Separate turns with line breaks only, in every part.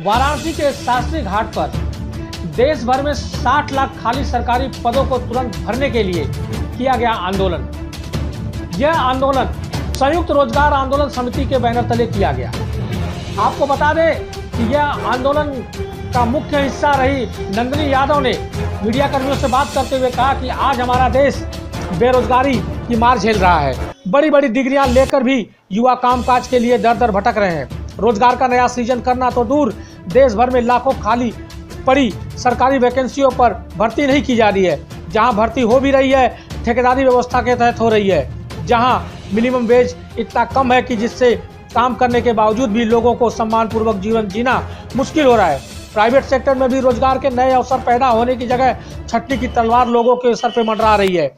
वाराणसी के शास्त्री घाट पर देश भर में 60 लाख खाली सरकारी पदों को तुरंत भरने के लिए किया गया आंदोलन। यह आंदोलन संयुक्त रोजगार आंदोलन समिति के बैनर तले किया गया। आपको बता दें कि यह आंदोलन का मुख्य हिस्सा रही नंदिनी यादव ने मीडिया कर्मियों से बात करते हुए कहा कि आज हमारा देश बेरोजगारी की मार झेल रहा है। बड़ी बड़ी डिग्रियां लेकर भी युवा कामकाज के लिए दर दर भटक रहे हैं। रोजगार का नया सृजन करना तो दूर, देश भर में लाखों खाली पड़ी सरकारी वैकेंसियों पर भर्ती नहीं की जा रही है। जहां भर्ती हो भी रही है, ठेकेदारी व्यवस्था के तहत हो रही है, जहां मिनिमम वेज इतना कम है कि जिससे काम करने के बावजूद भी लोगों को सम्मानपूर्वक जीवन जीना मुश्किल हो रहा है। प्राइवेट सेक्टर में भी रोजगार के नए अवसर पैदा होने की जगह छठनी की तलवार लोगों के सर पे मंडरा रही है।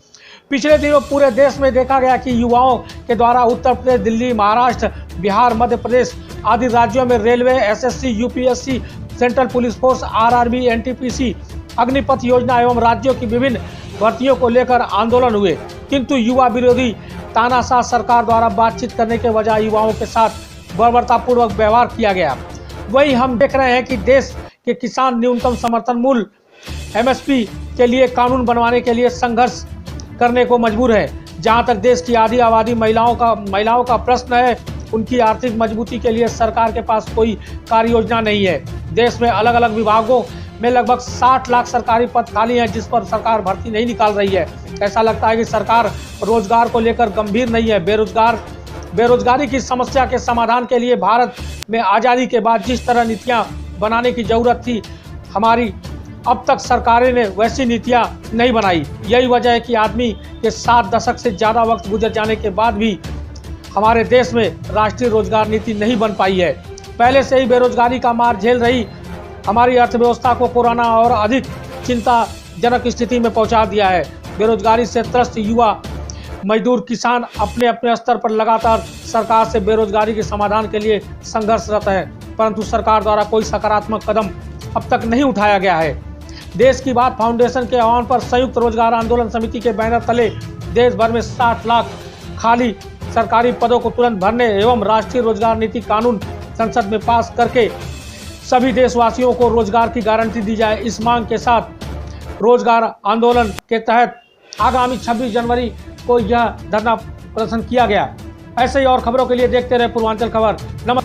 पिछले दिनों पूरे देश में देखा गया कि युवाओं के द्वारा उत्तर प्रदेश, दिल्ली, महाराष्ट्र, बिहार, मध्य प्रदेश आदि राज्यों में railway, SSC, UPSC, central police force, RRB, NTPC, Agnipath योजना एवं राज्यों की विभिन्न भर्तियों को लेकर आंदोलन हुए, किंतु युवा विरोधी तानाशाह सरकार द्वारा बातचीत करने के बजाय युवाओं के साथ बर्बरतापूर्वक व्यवहार किया गया। वही हम देख रहे हैं कि देश के किसान न्यूनतम समर्थन मूल्य एमएसपी के लिए कानून बनवाने के लिए संघर्ष करने को मजबूर है। जहां तक देश की आधी आबादी महिलाओं का प्रश्न है, उनकी आर्थिक मजबूती के लिए सरकार के पास कोई कार्य योजना नहीं है। देश में अलग अलग विभागों में लगभग 60 लाख सरकारी पद खाली हैं, जिस पर सरकार भर्ती नहीं निकाल रही है। ऐसा लगता है कि सरकार रोजगार को लेकर गंभीर नहीं है। बेरोजगारी की समस्या के समाधान के लिए भारत में आज़ादी के बाद जिस तरह नीतियां बनाने की जरूरत थी, हमारी अब तक सरकारें ने वैसी नीतियां नहीं बनाई। यही वजह है कि आदमी के 7 दशक से ज़्यादा वक्त गुजर जाने के बाद भी हमारे देश में राष्ट्रीय रोजगार नीति नहीं बन पाई है। पहले से ही बेरोजगारी का मार झेल रही हमारी अर्थव्यवस्था को कोरोना और अधिक चिंताजनक स्थिति में पहुंचा दिया है। बेरोजगारी से त्रस्त युवा, मजदूर, किसान अपने अपने स्तर पर लगातार सरकार से बेरोजगारी के समाधान के लिए संघर्षरत है, परंतु सरकार द्वारा कोई सकारात्मक कदम अब तक नहीं उठाया गया है। देश की बात फाउंडेशन के आह्वान पर संयुक्त रोजगार आंदोलन समिति के बैनर तले देश भर में 60 लाख खाली सरकारी पदों को तुरंत भरने एवं राष्ट्रीय रोजगार नीति कानून संसद में पास करके सभी देशवासियों को रोजगार की गारंटी दी जाए। इस मांग के साथ रोजगार आंदोलन के तहत आगामी 26 जनवरी को यह धरना प्रदर्शन किया गया। ऐसे ही और खबरों के लिए देखते रहे पूर्वांचल खबर। नमस्कार।